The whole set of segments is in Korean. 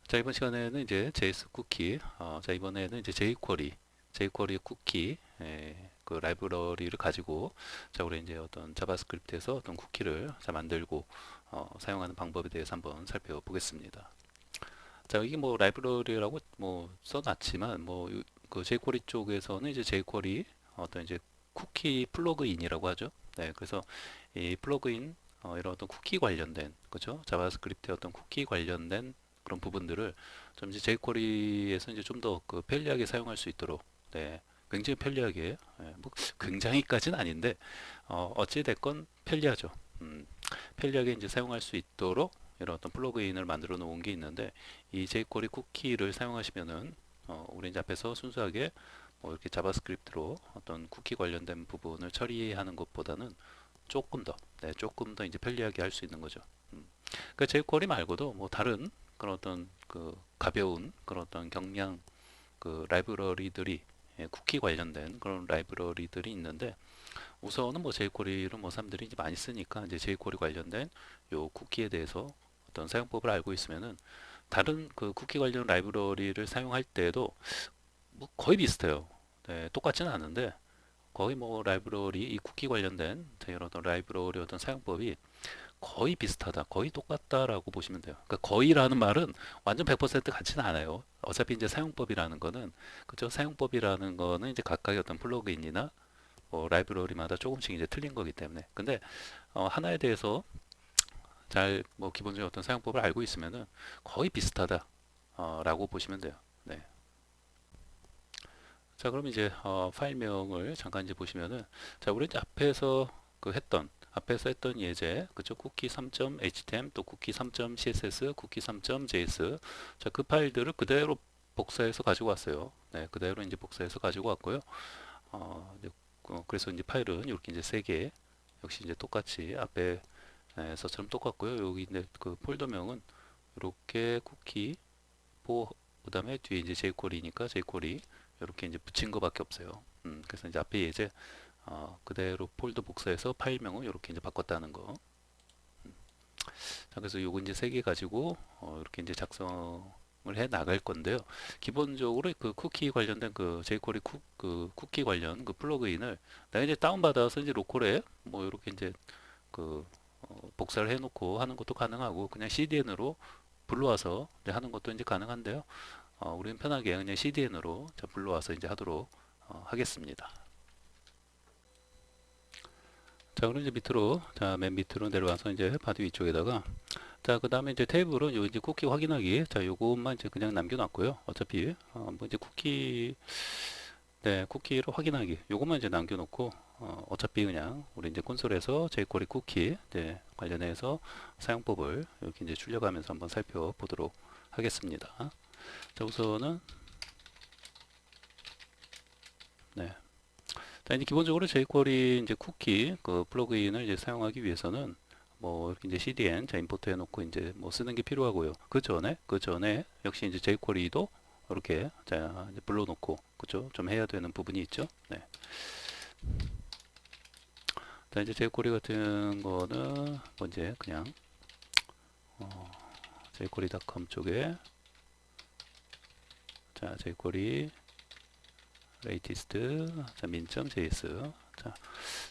자, 이번 시간에는 이제 JS 쿠키, 자, 이번에는 이제 jQuery 쿠키, 그 라이브러리를 가지고, 자, 우리 이제 어떤 자바스크립트에서 어떤 쿠키를 자, 만들고, 사용하는 방법에 대해서 한번 살펴보겠습니다. 자, 이게 뭐 라이브러리라고 뭐 써놨지만, 그 jQuery 쪽에서는 이제 jQuery 어떤 이제 쿠키 플러그인이라고 하죠. 네, 그래서 이 플러그인, 이런 어떤 쿠키 관련된, 그죠? 자바스크립트의 어떤 쿠키 관련된 그런 부분들을 좀 이제 jQuery에서 이제 좀 더 그 편리하게 사용할 수 있도록, 네, 굉장히 편리하게, 뭐 굉장히까지는 아닌데, 어찌 됐건 편리하죠. 편리하게 이제 사용할 수 있도록 이런 어떤 플러그인을 만들어 놓은 게 있는데, 이 jQuery 쿠키를 사용하시면은 우리 이제 앞에서 순수하게 뭐 이렇게 자바스크립트로 어떤 쿠키 관련된 부분을 처리하는 것보다는 조금 더, 네, 조금 더 이제 편리하게 할 수 있는 거죠. 그러니까 jQuery 말고도 뭐 다른 그런 어떤 그 가벼운 그런 어떤 경량 그 라이브러리들이, 쿠키 관련된 그런 라이브러리들이 있는데, 우선은 뭐 jQuery를 뭐 사람들이 이제 많이 쓰니까 이제 jQuery 관련된 요 쿠키에 대해서 어떤 사용법을 알고 있으면은 다른 그 쿠키 관련 라이브러리를 사용할 때에도 뭐 거의 비슷해요. 네, 똑같지는 않은데 거의 뭐 라이브러리 이 쿠키 관련된 이런 어떤 라이브러리 어떤 사용법이 거의 비슷하다, 거의 똑같다라고 보시면 돼요. 그러니까 거의라는 말은 완전 100% 같지는 않아요. 어차피 이제 사용법이라는 거는, 그죠? 사용법이라는 거는 이제 각각의 어떤 플러그인이나 뭐 라이브러리마다 조금씩 이제 틀린 거기 때문에. 근데 하나에 대해서 잘 뭐 기본적인 어떤 사용법을 알고 있으면은 거의 비슷하다, 라고 보시면 돼요. 네. 자, 그럼 이제 파일명을 잠깐 이제 보시면은, 자, 우리 이제 앞에서 했던 예제, 그쵸? 쿠키 3.html, 또 쿠키 3.css, 쿠키 3.js. 자, 그 파일들을 그대로 복사해서 가지고 왔어요. 네, 그대로 이제 복사해서 가지고 왔고요. 이제, 그래서 이제 파일은 이렇게 이제 세 개, 역시 이제 똑같이 앞에서처럼 똑같고요. 여기 이제 그 폴더명은 이렇게 쿠키 그다음에 뒤에 이제 jQuery니까 jQuery 이렇게 이제 붙인 거밖에 없어요. 그래서 이제 앞에 예제 그대로 폴더 복사해서 파일명을 이렇게 이제 바꿨다는 거. 자, 그래서 요거 이제 세 개 가지고 이렇게 이제 작성을 해 나갈 건데요. 기본적으로 그 쿠키 관련된 그 jQuery 그 쿠키 관련 그 플러그인을 내가 이제 다운받아서 이제 로컬에 뭐 이렇게 이제 그 복사를 해놓고 하는 것도 가능하고, 그냥 CDN으로 불러와서 이제 하는 것도 이제 가능한데요. 우리는 편하게 그냥 CDN으로 불러와서 이제 하도록 하겠습니다. 자, 그럼 이제 밑으로, 자, 맨 밑으로 내려와서 이제 바디 위쪽에다가, 자, 그 다음에 이제 테이블은 요 이제 쿠키 확인하기. 자, 요것만 이제 그냥 남겨놨고요. 어차피, 뭐 이제 네, 쿠키를 확인하기. 요것만 이제 남겨놓고, 어차피 그냥 우리 이제 콘솔에서 jQuery 쿠키, 네, 관련해서 사용법을 이렇게 이제 출력하면서 한번 살펴보도록 하겠습니다. 자, 우선은, 네. 자, 이제 기본적으로 jQuery 이제 쿠키 그 플러그인을 이제 사용하기 위해서는 뭐 이제 CDN 자 임포트 해놓고 이제 뭐 쓰는 게 필요하고요. 그 전에 역시 이제 jQuery도 이렇게 자 이제 불러놓고, 그죠? 좀 해야 되는 부분이 있죠. 네. 자, 이제 jQuery 같은 거는 뭐 이제 그냥 jQuery.com 쪽에 자 jQuery latest 자 min.js 자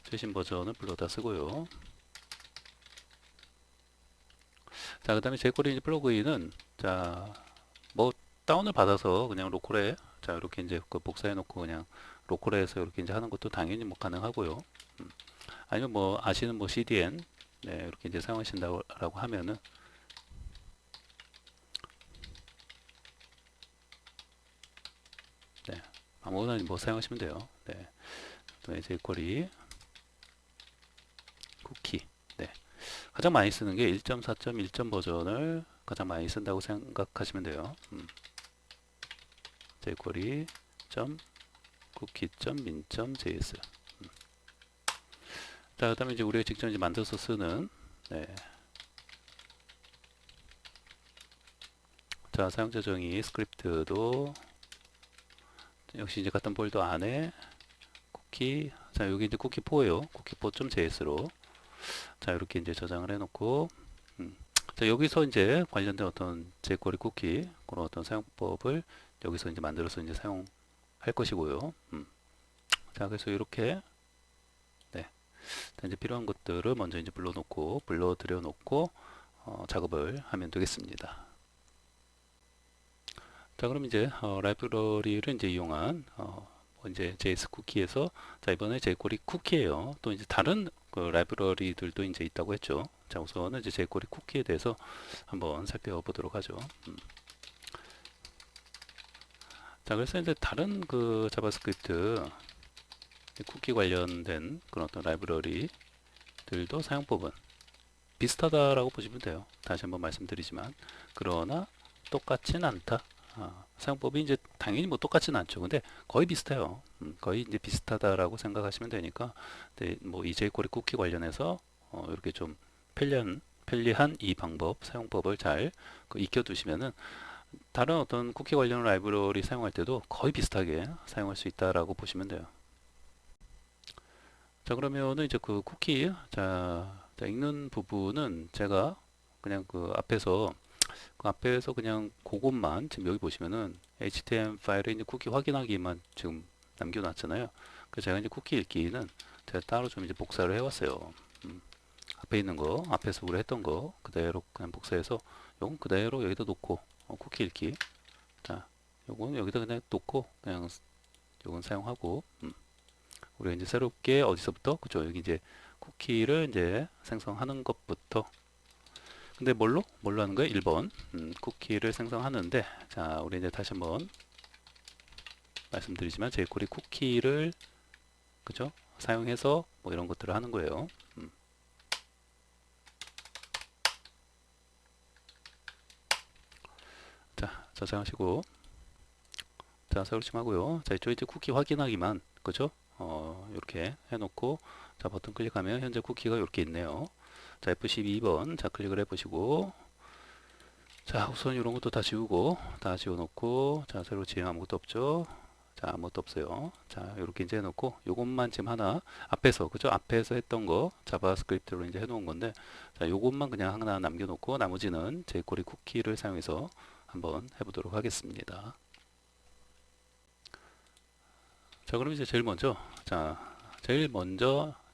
최신 버전을 불러다 쓰고요. 자, 그 다음에 jQuery 플러그인은, 자, 뭐, 다운을 받아서 그냥 로컬에, 자, 이렇게 이제 그 복사해 놓고 그냥 로컬에서 이렇게 이제 하는 것도 당연히 뭐 가능하고요. 아니면 뭐, 아시는 뭐 CDN, 네, 이렇게 이제 사용하신다고 하면은, 네, 아무거나 뭐 사용하시면 돼요. 네. 그다음에 jQuery 쿠키, 네. 가장 많이 쓰는 게 1.4.1 버전을 가장 많이 쓴다고 생각하시면 돼요. jQuery cookie.min.js. 자, 그다음에 이제 우리가 직접 이제 만들어서 쓰는, 네. 자, 사용자 정의 스크립트도 역시 이제 같은 폴더 안에 쿠키, 자, 여기 이제 쿠키4예요. 쿠키4.js로 자, 이렇게 이제 저장을 해놓고, 자, 여기서 이제 관련된 어떤 jQuery 쿠키 그런 어떤 사용법을 여기서 이제 만들어서 이제 사용할 것이고요. 자, 그래서 이렇게 네, 이제 필요한 것들을 먼저 이제 불러들여 놓고 작업을 하면 되겠습니다. 자, 그럼 이제 라이브러리를 이제 이용한 이제 JS 쿠키에서 자, 이번에 jQuery 쿠키예요. 또 이제 다른 그 라이브러리들도 이제 있다고 했죠. 자, 우선은 이제 jQuery 쿠키에 대해서 한번 살펴보도록 하죠. 자, 그래서 이제 다른 그 자바스크립트 쿠키 관련된 그런 어떤 라이브러리들도 사용법은 비슷하다라고 보시면 돼요. 다시 한번 말씀드리지만 그러나 똑같진 않다. 사용법이 이제 당연히 뭐 똑같진 않죠. 근데 거의 비슷해요. 거의 이제 비슷하다라고 생각하시면 되니까 뭐 jQuery 쿠키 관련해서 이렇게 좀 편리한 이 방법 사용법을 잘 익혀두시면은 다른 어떤 쿠키 관련 라이브러리 사용할 때도 거의 비슷하게 사용할 수 있다라고 보시면 돼요. 자, 그러면은 이제 그 쿠키 자, 읽는 부분은 제가 그냥 그 앞에서 그냥 그것만 지금 여기 보시면은 HTML 파일에 이제 쿠키 확인하기만 지금 남겨놨잖아요. 그래서 제가 이제 쿠키 읽기는 제가 따로 좀 이제 복사를 해왔어요. 앞에 있는 거, 앞에서 우리 했던 거 그대로 그냥 복사해서 요건 그대로 여기다 놓고 쿠키 읽기. 자, 요건 여기다 그냥 놓고 그냥 요건 사용하고 우리가 이제 새롭게 어디서부터 그죠? 여기 이제 쿠키를 이제 생성하는 것부터 근데 뭘로 하는 거예요? 1번 쿠키를 생성하는데 자 우리 이제 다시 한번 말씀드리지만 jQuery 쿠키를 그죠? 사용해서 뭐 이런 것들을 하는 거예요. 자 저장하시고 자 세로침 하고요. 자 이쪽 이제 쿠키 확인하기만 그죠? 이렇게 해놓고 자 버튼 클릭하면 현재 쿠키가 이렇게 있네요. 자 F12번 자 클릭을 해보시고 자 우선 이런 것도 다 지우고 다 지워놓고 자 새로 지금 아무것도 없죠. 자 아무것도 없어요. 자 이렇게 이제 해놓고 요것만 지금 하나 앞에서 그죠? 앞에서 했던 거 자바스크립트로 이제 해놓은 건데 자 요것만 그냥 하나 남겨놓고 나머지는 jQuery 쿠키를 사용해서 한번 해보도록 하겠습니다. 자 그럼 이제 제일 먼저 자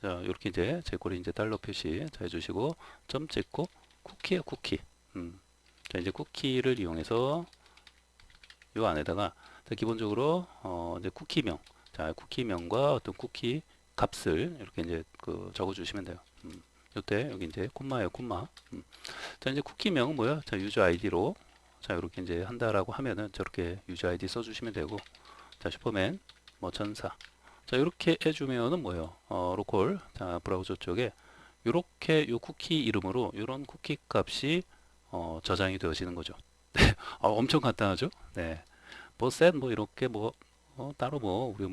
이렇게 이제 jQuery 이제 달러 표시 자 해주시고 점 찍고 쿠키예요 쿠키. 자 이제 쿠키를 이용해서 요 안에다가 자, 기본적으로 이제 쿠키명 자 쿠키명과 어떤 쿠키 값을 이렇게 이제 적어 주시면 돼요. 요때 여기 이제 콤마예요 콤마. 자 이제 쿠키명은 뭐야? 자 유저 아이디로 자 이렇게 이제 한다라고 하면은 저렇게 유저 아이디 써주시면 되고 자 슈퍼맨 뭐 전사 자 이렇게 해주면은 뭐예요? 로컬 자 브라우저 쪽에 요렇게 요 쿠키 이름으로 요런 쿠키 값이 저장이 되어지는 거죠. 네, 엄청 간단하죠? 네, 뭐 이렇게 따로 우리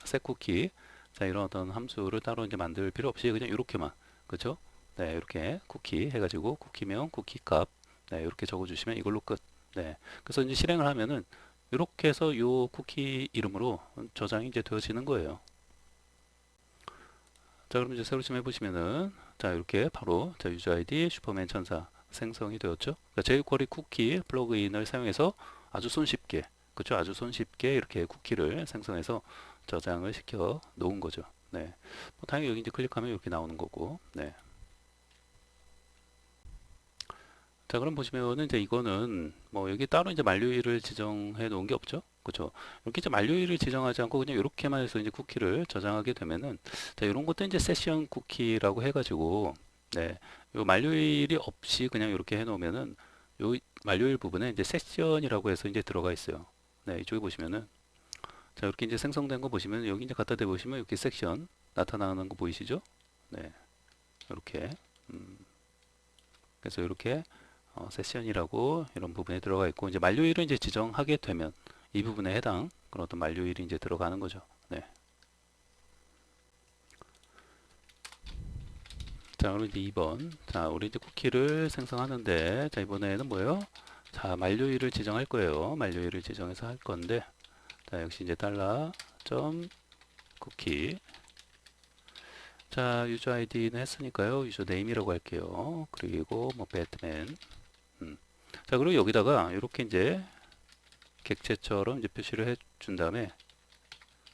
셋 쿠키 자 이런 어떤 함수를 따로 이제 만들 필요 없이 그냥 이렇게만 그죠? 네, 이렇게 쿠키 해가지고 쿠키명 쿠키 값 네, 이렇게 적어주시면 이걸로 끝. 네, 그래서 이제 실행을 하면은 이렇게 해서 요 쿠키 이름으로 저장이 이제 되어지는 거예요. 자, 그럼 이제 새로 좀 해보시면은 자 이렇게 바로 자 유저 아이디 슈퍼맨 천사 생성이 되었죠. 그러니까 jQuery 쿠키 플러그인을 사용해서 아주 손쉽게 그렇죠? 아주 손쉽게 이렇게 쿠키를 생성해서 저장을 시켜 놓은 거죠. 네. 뭐 당연히 여기 이제 클릭하면 이렇게 나오는 거고. 네. 자, 그럼 보시면은 이제 이거는 뭐 여기 따로 이제 만료일을 지정해 놓은 게 없죠. 그렇죠? 이렇게 이제 만료일을 지정하지 않고 그냥 이렇게만 해서 이제 쿠키를 저장하게 되면은 자, 이런 것도 이제 세션 쿠키라고 해 가지고 네. 요 만료일이 없이 그냥 이렇게 해 놓으면은 요 만료일 부분에 이제 세션이라고 해서 이제 들어가 있어요. 네, 이쪽에 보시면은 자, 이렇게 이제 생성된 거 보시면 여기 이제 갖다 대 보시면 이렇게 섹션 나타나는 거 보이시죠? 네. 이렇게 그래서 이렇게 세션이라고 이런 부분에 들어가 있고 이제 만료일을 이제 지정하게 되면 이 부분에 해당 그런 어떤 만료일이 이제 들어가는 거죠. 네. 자, 그럼 이제 2번. 자, 우리 이제 쿠키를 생성하는데 자, 이번에는 뭐예요? 자, 만료일을 지정할 거예요. 만료일을 지정해서 할 건데 자, 역시 이제 달러 점 쿠키 자, 유저 아이디는 했으니까요. 유저 네임이라고 할게요. 그리고 뭐 배트맨 자, 그리고 여기다가 이렇게 이제 객체처럼 이제 표시를 해 준 다음에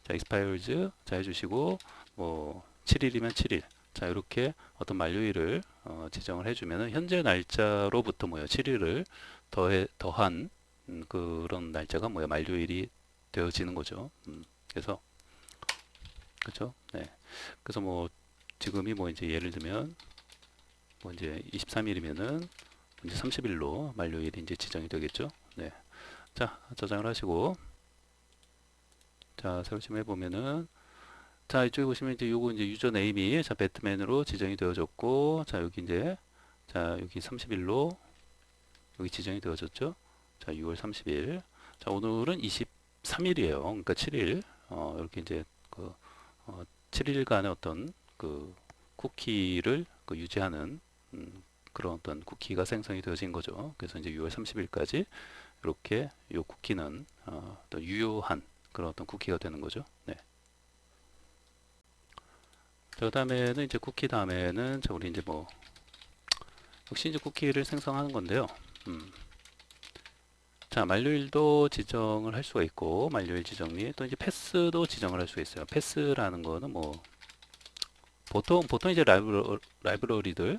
자, expires 자 해주시고 뭐 7일이면 7일. 자, 이렇게 어떤 만료일을 지정을 해주면은 현재 날짜로부터 뭐야 7일을 더한 그런 날짜가 뭐야 만료일이 되어지는 거죠. 그래서 그렇죠. 네. 그래서 뭐 지금이 뭐 이제 예를 들면 뭐 이제 23일이면은 이제 30일로 만료일이 이제 지정이 되겠죠. 네. 자, 저장을 하시고 자, 새로 실행해 보면은 자, 이쪽에 보시면 이제 요거 이제 유저 네임이 자, 배트맨으로 지정이 되어졌고 자, 여기 이제 자, 여기 30일로 여기 지정이 되어졌죠. 자, 6월 30일. 자, 오늘은 23일이에요. 그러니까 7일. 이렇게 이제 그 7일간의 어떤 그 쿠키를 그 유지하는 그런 어떤 쿠키가 생성이 되어진 거죠. 그래서 이제 6월 30일까지 이렇게 요 쿠키는 또 유효한 그런 어떤 쿠키가 되는 거죠. 네. 자, 그다음에는 이제 쿠키 다음에는 자, 우리 이제 뭐 역시 이제 쿠키를 생성하는 건데요. 자, 만료일도 지정을 할 수가 있고 만료일 지정 및 또 이제 패스도 지정을 할 수가 있어요. 패스라는 거는 뭐 보통 이제 라이브러리들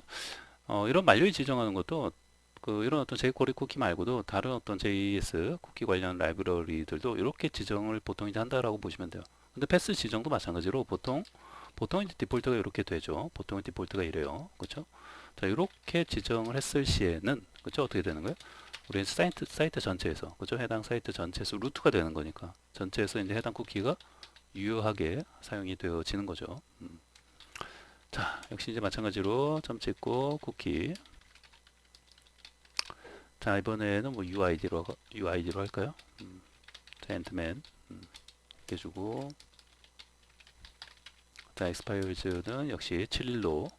이런 만료일 지정하는 것도 그 이런 어떤 jQuery 쿠키 말고도 다른 어떤 JS 쿠키 관련 라이브러리들도 이렇게 지정을 보통 이제 한다라고 보시면 돼요. 근데 패스 지정도 마찬가지로 보통 이제 디폴트가 이렇게 되죠. 보통 디폴트가 이래요. 그렇죠? 자, 이렇게 지정을 했을 시에는 그렇죠? 어떻게 되는 거예요? 우리 사이트 전체에서 그죠? 해당 사이트 전체에서 루트가 되는 거니까 전체에서 이제 해당 쿠키가 유효하게 사용이 되어지는 거죠. 자, 역시 이제 마찬가지로 점 찍고 쿠키. 자, 이번에는 뭐 UID로 할까요? 자, 엔트맨 이렇게 주고 자, expires는 역시 7일로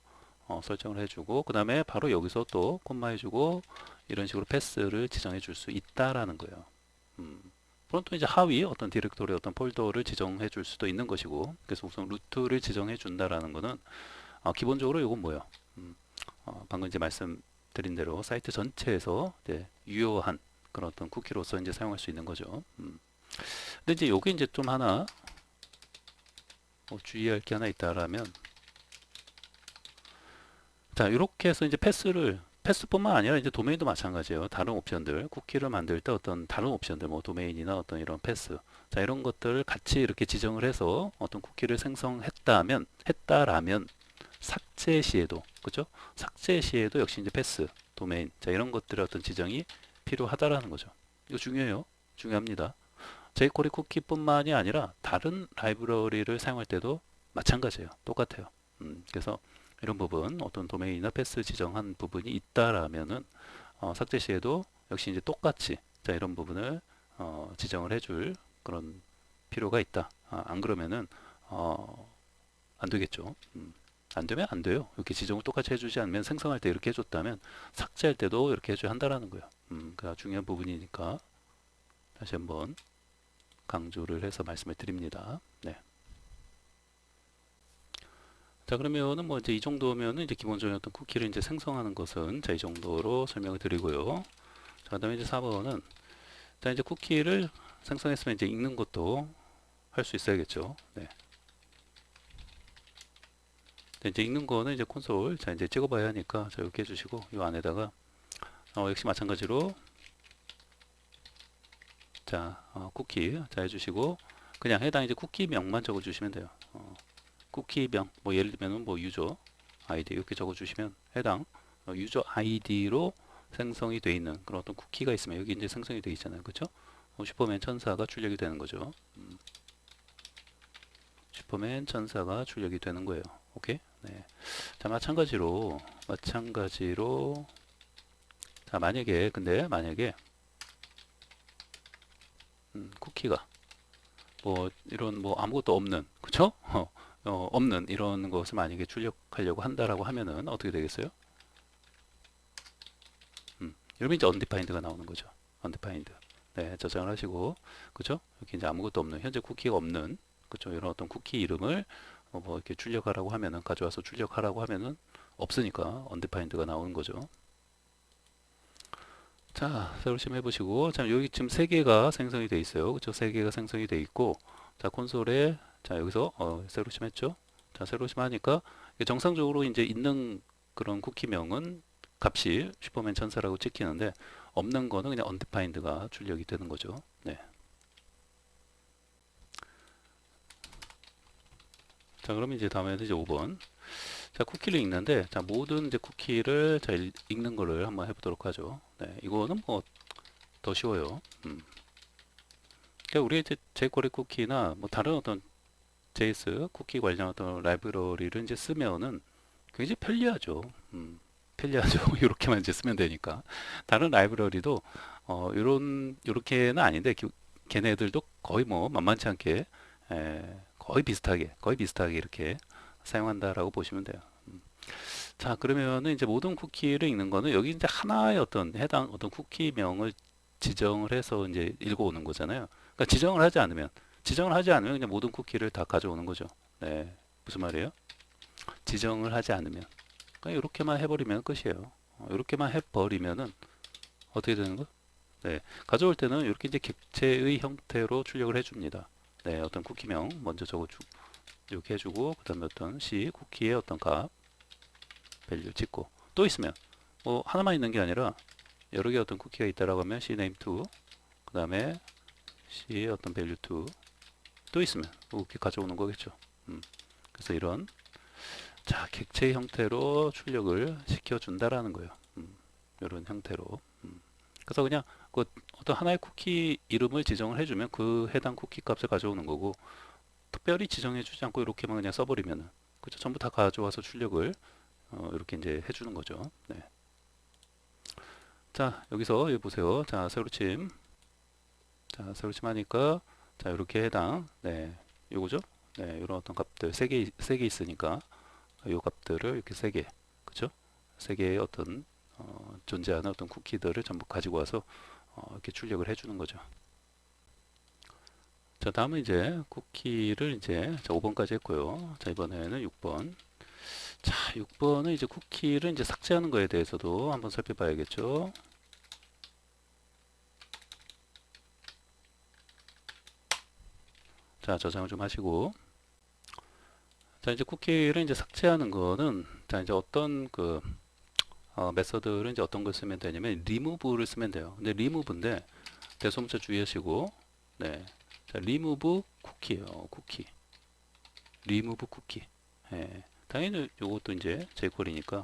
설정을 해주고 그 다음에 바로 여기서 또 콤마 해주고 이런 식으로 패스를 지정해 줄 수 있다라는 거예요. 물론 또 이제 하위 어떤 디렉토리 어떤 폴더를 지정해 줄 수도 있는 것이고 그래서 우선 루트를 지정해 준다라는 거는 기본적으로 이건 뭐예요? 방금 이제 말씀드린 대로 사이트 전체에서 이제 유효한 그런 어떤 쿠키로서 이제 사용할 수 있는 거죠. 근데 이제 요게 이제 좀 하나 뭐 주의할 게 하나 있다라면 자, 이렇게 해서 이제 패스뿐만 아니라 이제 도메인도 마찬가지예요. 다른 옵션들, 쿠키를 만들 때 어떤 다른 옵션들, 뭐 도메인이나 어떤 이런 패스, 자, 이런 것들을 같이 이렇게 지정을 해서 어떤 쿠키를 했다라면 삭제 시에도, 그죠? 삭제 시에도 역시 이제 패스, 도메인, 자, 이런 것들의 어떤 지정이 필요하다라는 거죠. 이거 중요해요. 중요합니다. jQuery 쿠키뿐만이 아니라 다른 라이브러리를 사용할 때도 마찬가지예요. 똑같아요. 그래서 이런 부분 어떤 도메인이나 패스 지정한 부분이 있다라면은 삭제 시에도 역시 이제 똑같이 자 이런 부분을 지정을 해줄 그런 필요가 있다. 안 그러면은 안 되겠죠. 안 되면 안 돼요. 이렇게 지정을 똑같이 해주지 않으면 생성할 때 이렇게 해줬다면 삭제할 때도 이렇게 해줘야 한다라는 거예요. 그가 중요한 부분이니까 다시 한번 강조를 해서 말씀을 드립니다. 네. 자, 그러면은 뭐 이제 이 정도면은 이제 기본적인 어떤 쿠키를 이제 생성하는 것은 자, 이 정도로 설명을 드리고요. 자, 그다음에 이제 4번은 자, 이제 쿠키를 생성했으면 이제 읽는 것도 할 수 있어야겠죠. 네. 자, 이제 읽는 거는 이제 콘솔 자, 이제 찍어봐야 하니까 자, 이렇게 해주시고 이 안에다가 역시 마찬가지로 자, 쿠키 자 해주시고 그냥 해당 이제 쿠키명만 적어주시면 돼요. 쿠키명 뭐 예를 들면 뭐 유저 아이디 이렇게 적어주시면 해당 유저 아이디로 생성이 되어 있는 그런 어떤 쿠키가 있으면 여기 이제 생성이 되어 있잖아요, 그렇죠? 슈퍼맨 천사가 출력이 되는 거죠. 슈퍼맨 천사가 출력이 되는 거예요. 오케이? 네. 자, 마찬가지로 자, 만약에 쿠키가 뭐 이런 뭐 아무것도 없는 그쵸? 없는 이런 것을 만약에 출력하려고 한다라고 하면은 어떻게 되겠어요? 여러분 이제 undefined가 나오는 거죠. undefined. 네, 저장을 하시고 그죠? 여기 이제 아무것도 없는 현재 쿠키가 없는 그죠? 이런 어떤 쿠키 이름을 뭐 이렇게 출력하라고 하면은 가져와서 출력하라고 하면은 없으니까 undefined가 나오는 거죠. 자, 새로 심 해보시고, 자, 여기 지금 세 개가 생성이 돼 있어요. 그쵸? 세 개가 생성이 돼 있고, 자, 콘솔에, 자, 여기서, 새로 심 했죠? 자, 새로 심 하니까, 이게 정상적으로 이제 있는 그런 쿠키명은 값이 슈퍼맨 천사라고 찍히는데, 없는 거는 그냥 undefined가 출력이 되는 거죠. 네. 자, 그럼 이제 다음에는 이제 5번. 자, 쿠키를 읽는데, 자, 모든 이제 쿠키를 자, 읽는 거를 한번 해보도록 하죠. 네, 이거는 뭐 더 쉬워요. 그러니까 우리 이제 jQuery 쿠키나 뭐 다른 어떤 JS 쿠키 관련 어떤 라이브러리를 이제 쓰면은 굉장히 편리하죠. 편리하죠. 이렇게만 이제 쓰면 되니까. 다른 라이브러리도 요렇게는 아닌데 걔네들도 거의 뭐 만만치 않게 거의 비슷하게 이렇게 사용한다라고 보시면 돼요. 자, 그러면은 이제 모든 쿠키를 읽는 거는 여기 이제 하나의 어떤 해당 어떤 쿠키명을 지정을 해서 이제 읽어오는 거잖아요. 그러니까 지정을 하지 않으면 그냥 모든 쿠키를 다 가져오는 거죠. 네, 무슨 말이에요? 지정을 하지 않으면. 그러니까 이렇게만 해버리면 끝이에요. 이렇게만 해버리면은 어떻게 되는 거? 네, 가져올 때는 이렇게 이제 객체의 형태로 출력을 해줍니다. 네, 어떤 쿠키명 먼저 이렇게 해주고 그다음에 어떤 C 쿠키의 어떤 값 밸류 찍고 또 있으면 뭐 하나만 있는 게 아니라 여러 개 어떤 쿠키가 있다라고 하면 C name 2 그 다음에 C 어떤 value 2 또 있으면 이렇게 가져오는 거겠죠. 그래서 이런 자 객체 형태로 출력을 시켜준다라는 거예요. 이런 형태로. 그래서 그냥 그 어떤 하나의 쿠키 이름을 지정을 해주면 그 해당 쿠키 값을 가져오는 거고 특별히 지정해주지 않고 이렇게만 그냥 써버리면은 그죠? 전부 다 가져와서 출력을 이렇게 이제 해주는 거죠. 네. 자, 여기서 여기 보세요. 자, 세로침. 자, 세로침 하니까 자, 이렇게 해당 네, 요거죠? 네, 이런 어떤 값들 세 개 있으니까 요 값들을 이렇게 세 개. 그죠? 세 개의 어떤 존재하는 어떤 쿠키들을 전부 가지고 와서 이렇게 출력을 해주는 거죠. 자, 다음은 이제 쿠키를 이제 자, 5번까지 했고요. 자, 이번에는 6번. 자, 6번은 이제 쿠키를 이제 삭제하는 거에 대해서도 한번 살펴봐야겠죠. 자, 저장을 좀 하시고. 자, 이제 쿠키를 이제 삭제하는 거는 자, 이제 어떤 그 메서드를 이제 어떤 걸 쓰면 되냐면 remove를 쓰면 돼요. 근데 remove인데 대소문자 주의하시고 네. 자, remove 쿠키예요. 쿠키. remove 쿠키. 예. 당연히 요것도 이제 jQuery니까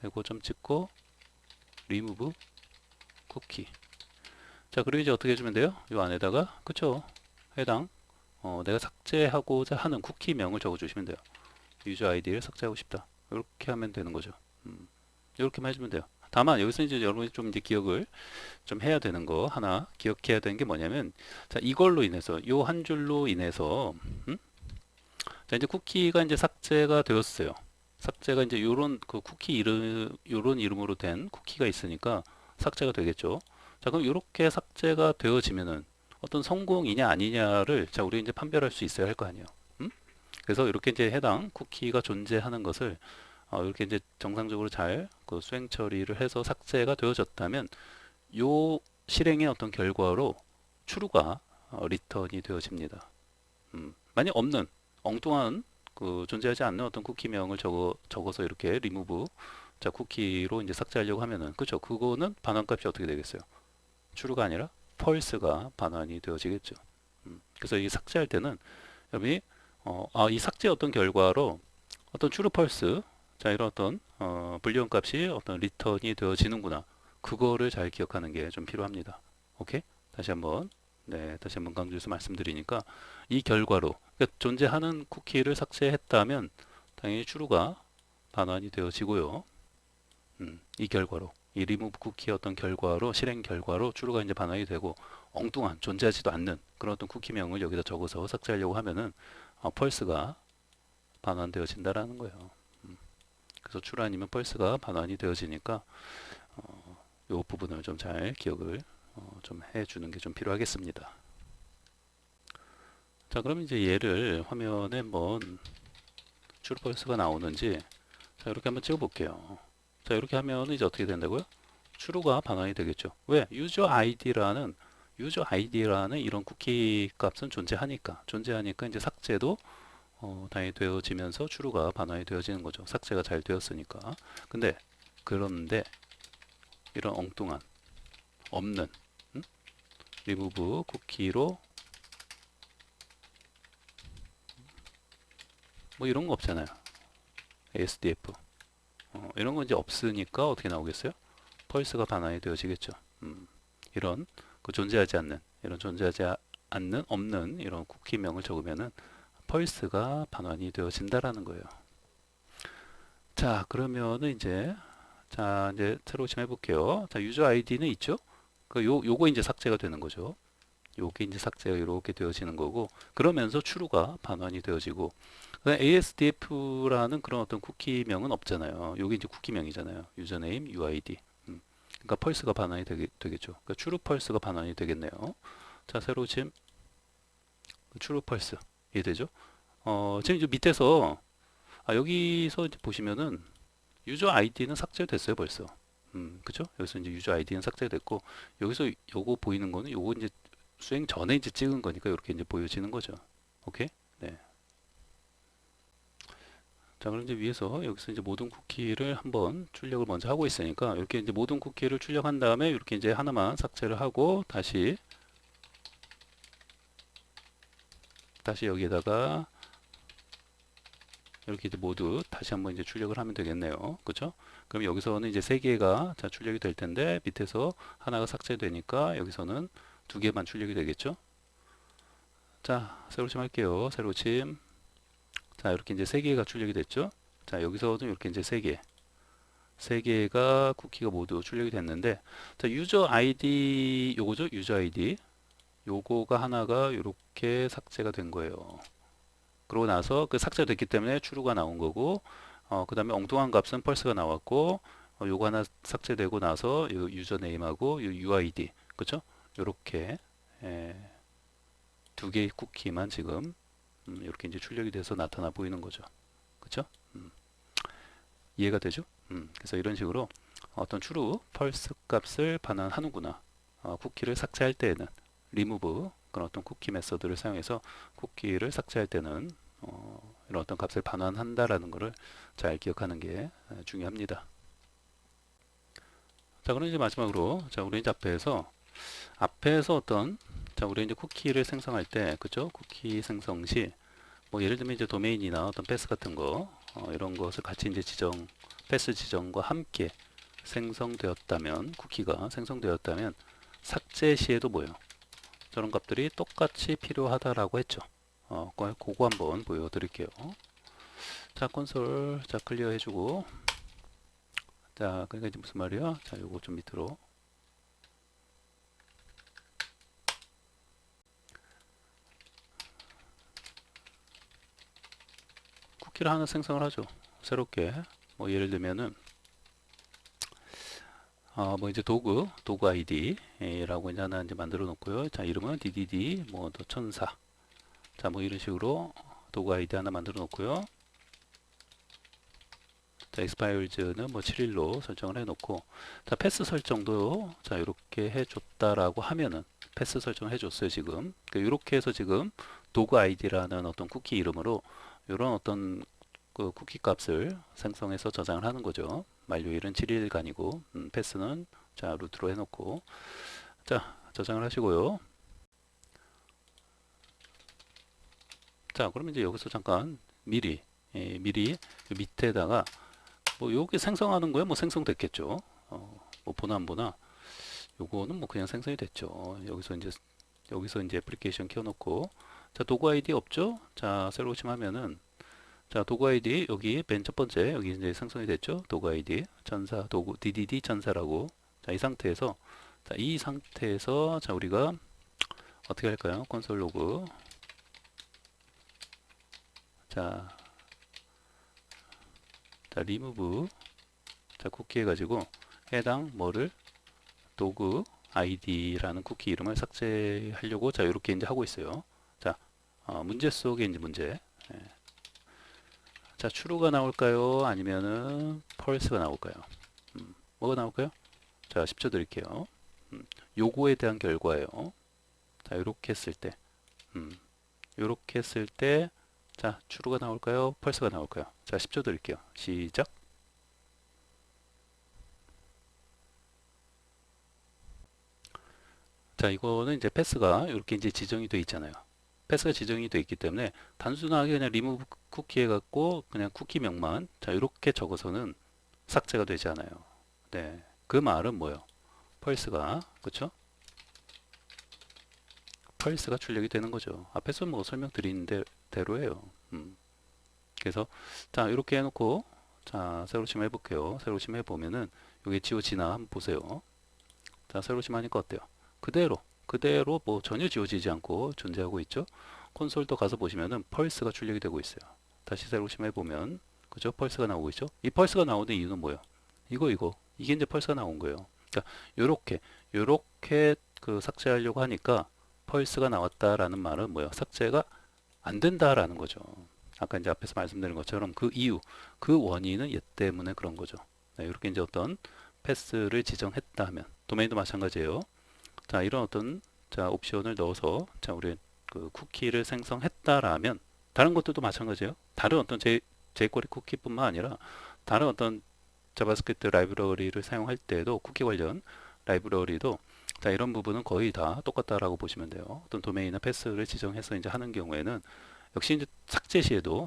이거 좀 찍고 remove 쿠키. 자, 그리고 이제 어떻게 해주면 돼요? 요 안에다가 그쵸? 해당 내가 삭제하고자 하는 쿠키명을 적어주시면 돼요. 유저 아이디를 삭제하고 싶다. 이렇게 하면 되는 거죠. 이렇게만 해주면 돼요. 다만 여기서 이제 여러분이 좀 이제 기억을 좀 해야 되는 거 하나 기억해야 되는 게 뭐냐면 자 이걸로 인해서 요 한 줄로 인해서 자 이제 쿠키가 이제 삭제가 되었어요. 삭제가 이제 요런 그 쿠키 이름 요런 이름으로 된 쿠키가 있으니까 삭제가 되겠죠. 자 그럼 이렇게 삭제가 되어지면은 어떤 성공이냐 아니냐를 자 우리 이제 판별할 수 있어야 할 거 아니에요. 그래서 이렇게 이제 해당 쿠키가 존재하는 것을 이렇게 이제 정상적으로 잘 그 수행 처리를 해서 삭제가 되어졌다면 요 실행의 어떤 결과로 true가 리턴이 되어집니다. 만약 없는 엉뚱한 그 존재하지 않는 어떤 쿠키명을 적어서 이렇게 remove 자 쿠키로 이제 삭제하려고 하면은 그죠? 그거는 반환값이 어떻게 되겠어요? true가 아니라 false가 반환이 되어지겠죠. 그래서 이 삭제할 때는 여러분이 이 삭제 어떤 결과로 어떤 true false 자 이런 어떤 불리언 값이 어떤 리턴이 되어지는구나 그거를 잘 기억하는 게 좀 필요합니다. 오케이? 다시 한번 강조해서 말씀드리니까 이 결과로 그러니까 존재하는 쿠키를 삭제했다면 당연히 true가 반환이 되어지고요. 이 결과로 이 remove 쿠키의 어떤 결과로 실행 결과로 true가 이제 반환이 되고 엉뚱한 존재하지도 않는 그런 어떤 쿠키명을 여기다 적어서 삭제하려고 하면은 false가 반환되어진다라는 거예요. 그래서 true 아니면 false가 반환이 되어지니까 이 부분을 좀 잘 기억을 좀 해주는 게 좀 필요하겠습니다. 자, 그럼 이제 얘를 화면에 한번 true, false가 나오는지 자 이렇게 한번 찍어 볼게요. 자 이렇게 하면 이제 어떻게 된다고요? true가 반환이 되겠죠. 왜? 유저 아이디라는 이런 쿠키 값은 존재하니까 이제 삭제도 당연히 되어지면서 true가 반환이 되어지는 거죠. 삭제가 잘 되었으니까. 근데 그런데 이런 엉뚱한 없는 remove 쿠키로 뭐 이런 거 없잖아요. ASDF 이런 거 이제 없으니까 어떻게 나오겠어요? 펄스가 반환이 되어지겠죠. 이런 존재하지 않는 없는 이런 쿠키명을 적으면은 펄스가 반환이 되어진다라는 거예요. 자, 그러면은 이제 새로 좀 해볼게요. 자, 유저 아이디는 있죠? 요거 이제 삭제가 되는 거죠. 요게 이제 삭제가 이렇게 되어지는 거고, 그러면서 true가 반환이 되어지고, ASDF라는 그런 어떤 쿠키명은 없잖아요. 요게 이제 쿠키명이잖아요. 유저네임, UID. 그러니까 펄스가 반환이 되겠죠. 그러니까 true 펄스가 반환이 되겠네요. 자, 새로 지금 true 펄스 이해되죠? 지금 이제 밑에서 여기서 이제 보시면은 유저 아이디는 삭제됐어요, 벌써. 그죠? 여기서 이제 유저 아이디는 삭제됐고, 여기서 요거 보이는 거는 요거 이제 수행 전에 이제 찍은 거니까 이렇게 이제 보여지는 거죠. 오케이? 네. 자, 그럼 이제 위에서 여기서 이제 모든 쿠키를 한번 출력을 먼저 하고 있으니까 이렇게 이제 모든 쿠키를 출력한 다음에 이렇게 이제 하나만 삭제를 하고 다시 여기에다가 이렇게 이제 모두 다시 한번 이제 출력을 하면 되겠네요. 그렇죠? 그럼 여기서는 이제 세 개가 자 출력이 될 텐데 밑에서 하나가 삭제되니까 여기서는 두 개만 출력이 되겠죠? 자, 새로침 할게요. 새로침. 자, 이렇게 이제 세 개가 출력이 됐죠? 자, 여기서는 이렇게 이제 세 개가 쿠키가 모두 출력이 됐는데, 자, 유저 아이디 요거죠? 유저 아이디. 요거가 하나가 이렇게 삭제가 된 거예요. 그러고 나서 그 삭제됐기 때문에 true가 나온 거고, 그 다음에 엉뚱한 값은 펄스가 나왔고, 요거 하나 삭제되고 나서 요 유저 네임하고 요 UID, 그쵸? 요렇게 두 개의 쿠키만 지금 이렇게 이제 출력이 돼서 나타나 보이는 거죠. 그쵸? 이해가 되죠? 그래서 이런 식으로 어떤 true, 펄스 값을 반환하는구나. 쿠키를 삭제할 때에는 remove 그런 어떤 쿠키 메서드를 사용해서 쿠키를 삭제할 때는 이런 어떤 값을 반환한다라는 것을 잘 기억하는 게 중요합니다. 자, 그럼 이제 마지막으로 자, 우리 이제 앞에서 어떤 자, 우리 이제 쿠키를 생성할 때 그죠? 쿠키 생성 시 뭐 예를 들면 이제 도메인이나 어떤 패스 같은 거 이런 것을 같이 이제 패스 지정과 함께 생성되었다면 쿠키가 생성되었다면 삭제 시에도 뭐예요? 저런 값들이 똑같이 필요하다라고 했죠. 그거 한번 보여드릴게요. 자, 콘솔 자 클리어 해주고 자, 그러니까 이제 무슨 말이야? 자, 요거 좀 밑으로 쿠키를 하나 생성을 하죠. 새롭게 뭐 예를 들면은 뭐 이제 도구 아이디라고 이제 하나 이제 만들어 놓고요. 자, 이름은 DDD 뭐 더 천사. 자, 뭐 이런 식으로 도구 아이디 하나 만들어 놓고요. 자, expiras는 뭐 7일로 설정을 해 놓고 자, 패스 설정도 자, 이렇게 해 줬다라고 하면은 패스 설정을 해 줬어요, 지금. 그러니까 이렇게 해서 지금 도구 아이디라는 어떤 쿠키 이름으로 이런 어떤 그 쿠키 값을 생성해서 저장을 하는 거죠. 만료일은 7일간이고 패스는 자 루트로 해놓고 자 저장을 하시고요. 자 그러면 이제 여기서 잠깐 미리 밑에다가 뭐 여기 생성하는 거야 뭐 생성됐겠죠. 뭐 보나 안 보나 요거는 뭐 그냥 생성이 됐죠. 여기서 이제 애플리케이션 켜놓고 자 도구 아이디 없죠? 자 새로 오시면은 자 도구 아이디 여기 맨 첫 번째 여기 이제 생성이 됐죠. 도구 아이디 전사 도구 DDD 전사라고 자 이 상태에서 자 우리가 어떻게 할까요? 콘솔 로그 자 remove 자 쿠키 해가지고 해당 뭐를 도구 아이디라는 쿠키 이름을 삭제하려고 자 이렇게 이제 하고 있어요. 자 문제 속에 이제 문제 자 true가 나올까요? 아니면은 false가 나올까요? 뭐가 나올까요? 자, 10초 드릴게요. 요거에 대한 결과예요. 자, 이렇게 했을 때, 이렇게 했을 때, 자, true가 나올까요? false가 나올까요? 자, 10초 드릴게요. 시작. 자, 이거는 이제 패스가 이렇게 이제 지정이 돼 있잖아요. 패스가 지정이 돼 있기 때문에 단순하게 그냥 remove 쿠키 해갖고 그냥 쿠키명만 자, 이렇게 적어서는 삭제가 되지 않아요. 네. 그 말은 뭐예요? 펄스가, 그쵸? 펄스가 출력이 되는 거죠. 앞에서 뭐 설명드린 대로예요. 그래서, 자, 이렇게 해놓고, 자, 새로 심 해볼게요. 새로 심 해보면은, 여기 지워지나 한번 보세요. 자, 새로 심 하니까 어때요? 그대로 뭐 전혀 지워지지 않고 존재하고 있죠? 콘솔도 가서 보시면은 펄스가 출력이 되고 있어요. 다시 새로 심 해보면, 그죠? 펄스가 나오고 있죠? 이 펄스가 나오는 이유는 뭐예요? 이게 이제 펄스가 나온 거예요. 그러니까 요렇게 그 삭제하려고 하니까 펄스가 나왔다라는 말은 뭐예요? 삭제가 안 된다라는 거죠. 아까 이제 앞에서 말씀드린 것처럼 그 이유, 그 원인은 얘 때문에 그런 거죠. 네, 이렇게 이제 어떤 패스를 지정했다 하면 도메인도 마찬가지예요. 자, 이런 어떤 자, 옵션을 넣어서 자, 우리 그 쿠키를 생성했다라면 다른 것들도 마찬가지예요. 다른 어떤 jQuery 쿠키뿐만 아니라 다른 어떤 자바스크립트 라이브러리를 사용할 때도 쿠키 관련 라이브러리도 자, 이런 부분은 거의 다 똑같다라고 보시면 돼요. 어떤 도메인이나 패스를 지정해서 이제 하는 경우에는 역시 이제 삭제 시에도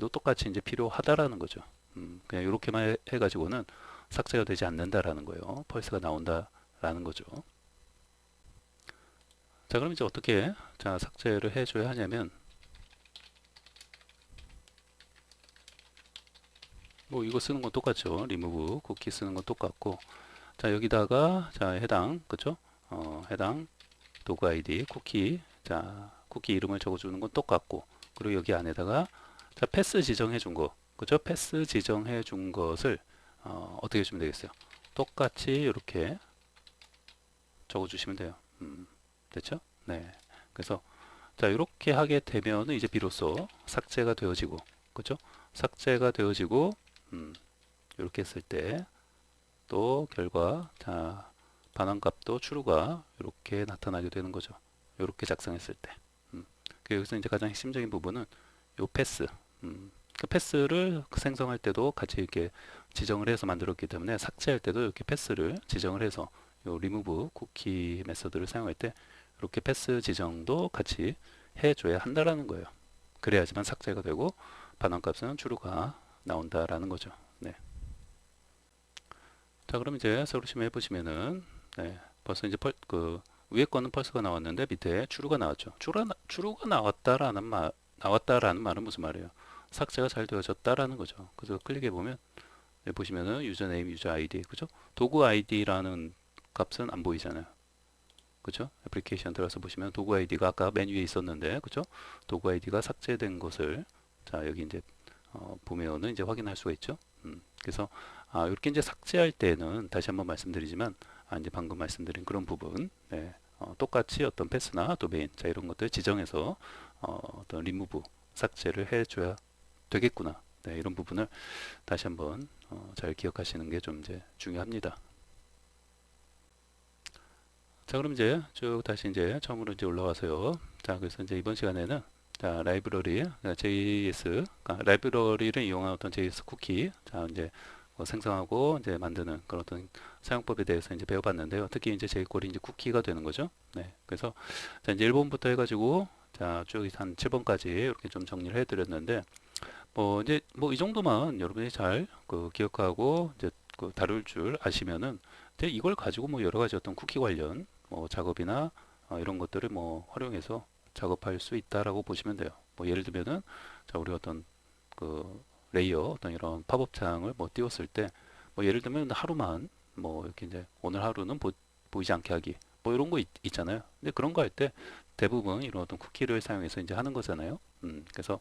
똑같이 이제 필요하다라는 거죠. 그냥 이렇게만 해가지고는 삭제가 되지 않는다라는 거예요. 펄스가 나온다라는 거죠. 자, 그럼 이제 어떻게 자, 삭제를 해줘야 하냐면 뭐 이거 쓰는 건 똑같죠. remove 쿠키 쓰는 건 똑같고 자, 여기다가 자, 해당 그죠? 해당 도구 아이디 쿠키 자, 쿠키 이름을 적어주는 건 똑같고 그리고 여기 안에다가 자, 패스 지정해 준 거 그죠? 패스 지정해 준 것을 어떻게 해주면 되겠어요? 똑같이 이렇게 적어주시면 돼요. 됐죠? 네. 그래서 자, 이렇게 하게 되면은 이제 비로소 삭제가 되어지고 그죠? 삭제가 되어지고 이렇게 했을 때 또 결과 자, 반환값도 true가 이렇게 나타나게 되는 거죠. 이렇게 작성했을 때. 여기서 이제 가장 핵심적인 부분은 요 패스. 그 패스를 생성할 때도 같이 이렇게 지정을 해서 만들었기 때문에 삭제할 때도 이렇게 패스를 지정을 해서 요 remove 쿠키 메서드를 사용할 때 이렇게 패스 지정도 같이 해줘야 한다라는 거예요. 그래야지만 삭제가 되고 반환값은 true가 나온다라는 거죠. 네. 자, 그럼 이제 솔루션 해보시면은 네, 벌써 이제 그 위에 거는 펄스가 나왔는데 밑에 true가 나왔죠. true가 나왔다라는 말은 무슨 말이에요? 삭제가 잘 되어졌다라는 거죠. 그래서 클릭해 보면 네, 보시면은 유저 네임, 유저 아이디, 그죠? 도구 아이디라는 값은 안 보이잖아요. 그죠? 애플리케이션 들어가서 보시면 도구 아이디가 아까 메뉴에 있었는데, 그죠? 도구 아이디가 삭제된 것을 자, 여기 이제 보면은 이제 확인할 수가 있죠. 그래서 이렇게 이제 삭제할 때는 다시 한번 말씀드리지만 이제 방금 말씀드린 그런 부분 네, 똑같이 어떤 패스나 도메인 자 이런 것들 지정해서 어떤 리무브 삭제를 해줘야 되겠구나. 네, 이런 부분을 다시 한번 잘 기억하시는 게 좀 이제 중요합니다. 자, 그럼 이제 쭉 다시 이제 처음으로 이제 올라와서요. 자, 그래서 이제 이번 시간에는 자, 라이브러리, JS, 라이브러리를 이용한 어떤 JS 쿠키, 자, 이제 생성하고 이제 만드는 그런 어떤 사용법에 대해서 이제 배워봤는데요. 특히 이제 jQuery 이제 쿠키가 되는 거죠. 네, 그래서 자, 이제 1번부터 해가지고 자, 쭉 한 7번까지 이렇게 좀 정리를 해드렸는데, 뭐 이제 뭐 이 정도만 여러분이 잘 그 기억하고 이제 그 다룰 줄 아시면은 이제 이걸 가지고 뭐 여러 가지 어떤 쿠키 관련 뭐 작업이나 이런 것들을 뭐 활용해서 작업할 수 있다라고 보시면 돼요. 뭐 예를 들면은 자, 우리 어떤 그 레이어 어떤 이런 팝업 창을 뭐 띄웠을 때 뭐 예를 들면 하루만 뭐 이렇게 이제 오늘 하루는 보이지 않게 하기 뭐 이런 거 있잖아요. 근데 그런 거 할 때 대부분 이런 어떤 쿠키를 사용해서 이제 하는 거잖아요. 그래서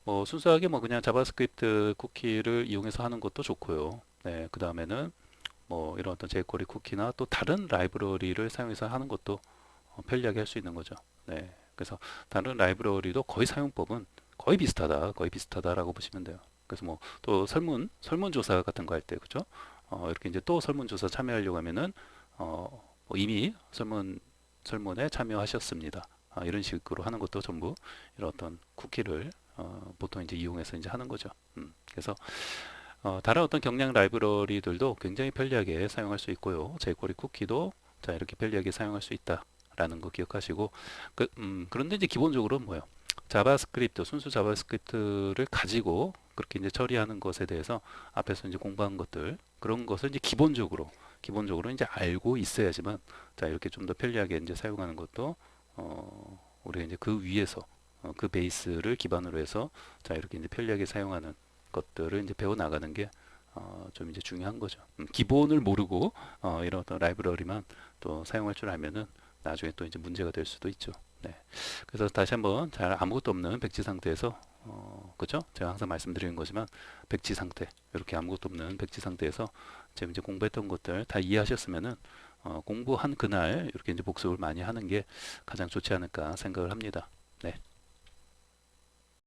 뭐 순수하게 뭐 그냥 자바스크립트 쿠키를 이용해서 하는 것도 좋고요. 네, 그 다음에는 뭐 이런 어떤 jQuery 쿠키나 또 다른 라이브러리를 사용해서 하는 것도 편리하게 할 수 있는 거죠. 네, 그래서 다른 라이브러리도 거의 사용법은 거의 비슷하다라고 보시면 돼요. 그래서 뭐 또 설문조사 같은 거 할 때, 그죠? 이렇게 이제 또 설문조사 참여하려고 하면은 뭐 이미 설문에 참여하셨습니다. 이런 식으로 하는 것도 전부 이런 어떤 쿠키를 보통 이제 이용해서 이제 하는 거죠. 그래서 다른 어떤 경량 라이브러리들도 굉장히 편리하게 사용할 수 있고요. jQuery 쿠키도 자 이렇게 편리하게 사용할 수 있다라는 거 기억하시고 그런데 이제 기본적으로 뭐예요? 자바스크립트 순수 자바스크립트를 가지고 그렇게 이제 처리하는 것에 대해서 앞에서 이제 공부한 것들 그런 것을 이제 기본적으로 이제 알고 있어야지만 자 이렇게 좀 더 편리하게 이제 사용하는 것도 우리가 이제 그 위에서 그 베이스를 기반으로 해서 자 이렇게 이제 편리하게 사용하는 것들을 이제 배워 나가는 게 좀 이제 중요한 거죠. 기본을 모르고 이런 어떤 라이브러리만 또 사용할 줄 알면은 나중에 또 이제 문제가 될 수도 있죠. 네. 그래서 다시 한번 잘 아무것도 없는 백지 상태에서 그죠? 제가 항상 말씀드리는 거지만 백지 상태 이렇게 아무것도 없는 백지 상태에서 지금 이제 공부했던 것들 다 이해하셨으면은 공부한 그날 이렇게 이제 복습을 많이 하는 게 가장 좋지 않을까 생각을 합니다.